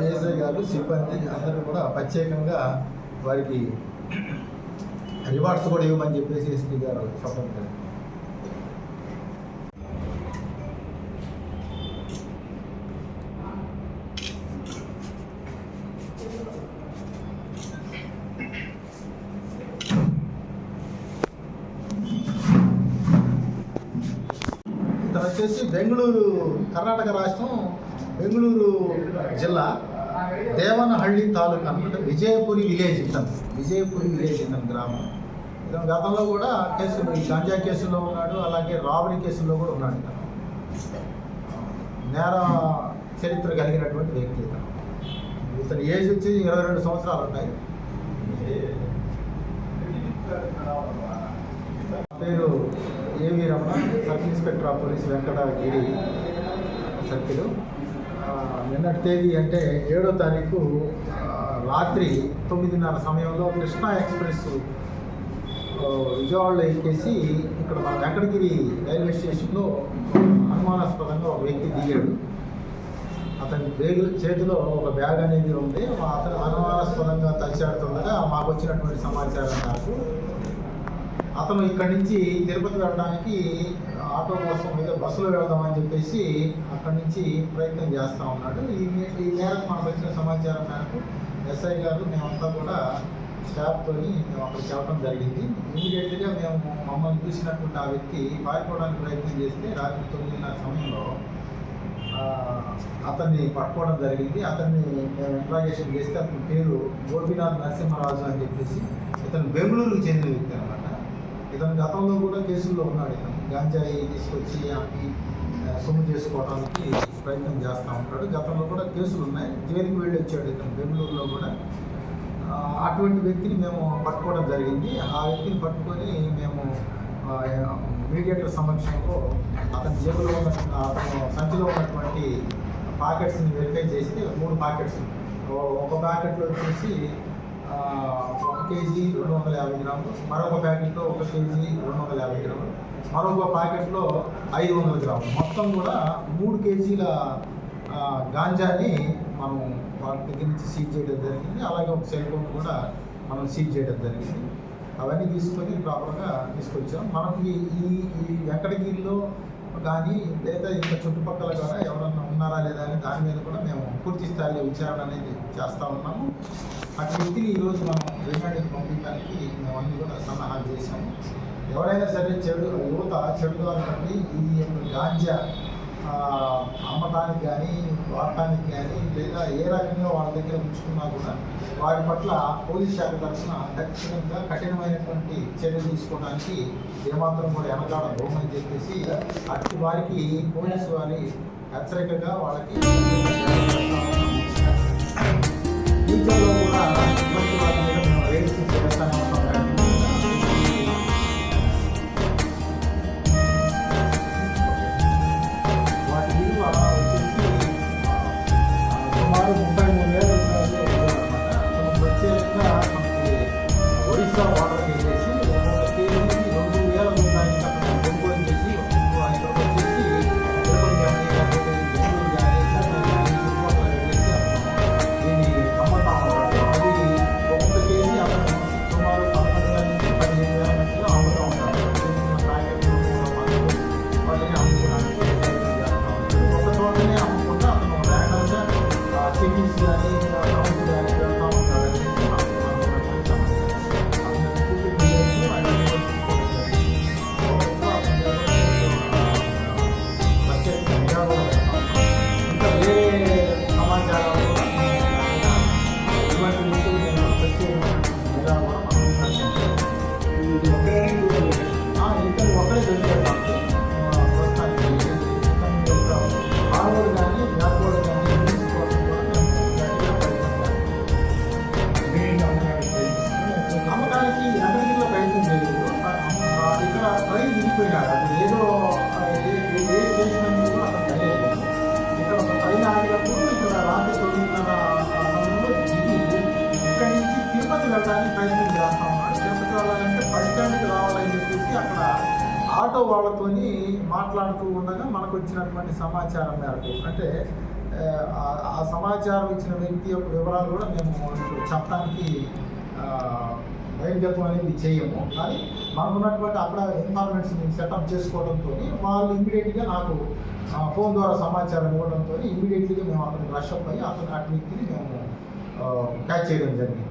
ASI గారు సిబ్బంది అందరూ కూడా ప్రత్యేకంగా వారికి రివార్డ్స్ కూడా ఇవ్వమని చెప్పేసి ఎస్పీ గారు చెప్పడం జరిగింది. ఇతను వచ్చేసి బెంగళూరు, కర్ణాటక రాష్ట్రం బెంగళూరు జిల్లా దేవనహళ్ళి తాలూకా అనమాట. విజయపురి విలేజ్ ఇతను గ్రామం. ఇతను గతంలో కూడా కేసులు, ఈ గంజా కేసుల్లో ఉన్నాడు, అలాగే రాబరీ కేసుల్లో కూడా ఉన్నాడు. ఇతను నేర చరిత్ర కలిగినటువంటి వ్యక్తి. ఇతని ఏజ్ వచ్చి 22 సంవత్సరాలు ఉంటాయి. పేరు ఏవి Ramana, sub inspector of police Venkatagiri circle. నిన్నటి తేదీ అంటే 7వ తారీఖు రాత్రి 9:30 సమయంలో కృష్ణా ఎక్స్ప్రెస్ విజయవాడలో ఎక్కేసి ఇక్కడ మన వెంకటగిరి రైల్వే స్టేషన్లో అనుమానాస్పదంగా ఒక వ్యక్తి దిగాడు. అతని చేతిలో ఒక బ్యాగ్ అనేది ఉంది. అతను అనుమానాస్పదంగా తచ్చాడుతుండగా మాకు వచ్చినటువంటి సమాచారం మేరకు అతను ఇక్కడి నుంచి తిరుపతి వెళ్ళడానికి ఆటో కోసం మీద బస్సులో వెళ్దామని చెప్పేసి అక్కడి నుంచి ప్రయత్నం చేస్తూ ఉన్నాడు. ఈ మేరకు మనకు వచ్చిన సమాచారం మేరకు ఎస్ఐ గారు మేమంతా కూడా స్టాఫ్తో మేము అక్కడికి వెళ్ళడం జరిగింది. ఇమీడియట్గా మమ్మల్ని చూసినటువంటి ఆ వ్యక్తి పారిపోవడానికి ప్రయత్నం చేస్తే రాత్రి 9:30 సమయంలో అతన్ని పట్టుకోవడం జరిగింది. అతన్ని మేము ఇంట్రాగేషన్ చేస్తే అతని పేరు గోపీనాథ్ నరసింహరాజు అని చెప్పేసి ఇతను బెంగళూరుకు చెందిన వ్యక్తి అనమాట. ఇతను గతంలో కూడా కేసుల్లో ఉన్నాడు. ఇతను గాంజాయి తీసుకొచ్చి ఆమె సొమ్ము చేసుకోవడానికి ప్రయత్నం చేస్తూ ఉంటాడు. గతంలో కూడా కేసులు ఉన్నాయి. జైలుకి వెళ్ళి వచ్చాడు ఇతను బెంగళూరులో కూడా. అటువంటి వ్యక్తిని మేము పట్టుకోవడం జరిగింది. ఆ వ్యక్తిని పట్టుకొని మేము మీడియేటర్ సమక్షంలో అతని జేబులో ఉన్న అతను సంచిలో ఉన్నటువంటి ప్యాకెట్స్ని వెరిఫై చేస్తే 3 ప్యాకెట్స్. ఒక ప్యాకెట్లో వచ్చేసి 1 కేజీ 250 గ్రాములు, మరొక ప్యాకెట్లో 1 కేజీ 250 గ్రాములు, మరొక ప్యాకెట్లో 500 గ్రాములు, మొత్తం కూడా 3 కేజీల గాంజాని మనం వాళ్ళ దగ్గర నుంచి సీజ్ చేయడం జరిగింది. అలాగే ఒక సెల్ ఫోన్ కూడా మనం సీజ్ చేయడం జరిగింది. అవన్నీ తీసుకొని ప్రాపర్గా తీసుకొచ్చాం. మనకి ఈ వెంకటగిరిలో కానీ లేదా ఇంకా చుట్టుపక్కల కూడా ఎవరన్నా ఉన్నారా లేదా అని దాని మీద కూడా మేము పూర్తి స్థాయిలో విచారణ అనేది చేస్తూ ఉన్నాము. అటు వ్యక్తిని ఈరోజు మనం రిమాండ్కి పంపించడానికి మేము అన్నీ కూడా సన్నాహాలు చేశాము. ఎవరైనా సరే యువత చెడుదారు బట్టి ఈ గాంజా అమ్మటానికి కానీ వాడటానికి కానీ లేదా ఏ రకంగా వాళ్ళ దగ్గర ఉంచుకున్నా కూడా వారి పట్ల పోలీస్ శాఖ తరఫున ఖచ్చితంగా కఠినమైనటువంటి చర్యలు తీసుకోవడానికి ఏమాత్రం కూడా వెనకాడబోమని చెప్పేసి అటు వారికి పోలీసు వారి హెచ్చరికగా వాళ్ళకి ఫ్యూచర్లో కూడా ఇటువంటి వారి మీద మేము రైడ్స్ చేస్తానే ఉన్నాం. వాటి విలువ వచ్చేసి సుమారు 33,000 అనమాట. ప్రత్యేకంగా మనకి ఒడిశా వాటర్ చేసేసి 1 కేజీ 2,000 రూపాయలకి అక్కడ కొనుగోలు చేసి ఆయన వచ్చేసి తిరుపతి కానీ లేకపోతే బెంగళూరు కానీ చెన్నై కానీ చుట్టుపక్కల వెళ్ళేసి దీన్ని అమ్మటం అన్నమాట. అది 1 కేజీ అక్కడ సుమారు 11,000 నుంచి 15,000 మధ్యలో అమ్ముతూ ఉంటారు. చిన్న ప్యాకెట్లు వాటిని అమ్ముకోవడానికి ప్రయత్నం చేస్తూ ఉంటారు. ఒక చోటనే అమ్ముకుంటూ అతను ర్యాండమ్గా సిటీస్ కానీ టౌన్స్ కానీ వెళ్తూ ఉంటాడు. ఇంకా వేరే సమాచారాలు కూడా ఇటువంటి వ్యక్తులు నేను ప్రత్యేకంగా కూడా మనం ఇతను ఒకడే దొరికాడు మనకి ప్రస్తుతానికి. ఆడవాడు కానీ వ్యాపారుడు కానీ తీసుకోవడం కూడా గట్టిగా అమ్మకానికి వెంకటగిరిలో ప్రయత్నం చేయలేదు. ఇక్కడ ట్రైన్ దిగిపోయినాడు. అది ఏదో ఏ స్టేషన్ అనేది కూడా అతను తెలియలేదు. ఇక్కడ ఒక ట్రైన్ ఆగినప్పుడు ఇక్కడ రాత్రి 9:30 సమయంలో దిగి ఇక్కడి నుంచి తిరుపతి వెళ్ళడానికి ప్రయత్నం చేస్తా ఉన్నాడు. తిరుపతి వెళ్ళాలంటే బస్ స్టాండ్కి రావాలని చెప్పేసి అక్కడ ఆటో వాళ్ళతోని మాట్లాడుతూ ఉండగా మనకు వచ్చినటువంటి సమాచారం మేరకు అంటే ఆ సమాచారం ఇచ్చిన వ్యక్తి యొక్క వివరాలు కూడా మేము ఇప్పుడు చెప్పడానికి బహిర్గతం అనేది చేయము. కానీ మనకు ఉన్నటువంటి అక్కడ ఇన్ఫార్మేట్స్ని సెటప్ చేసుకోవడంతో వాళ్ళు ఇమ్మీడియట్గా నాకు ఫోన్ ద్వారా సమాచారం ఇవ్వడంతో ఇమ్మీడియట్లీగా మేము అక్కడికి రష్ అప్ అయ్యి అతని వ్యక్తిని మేము క్యాచ్ చేయడం జరిగింది.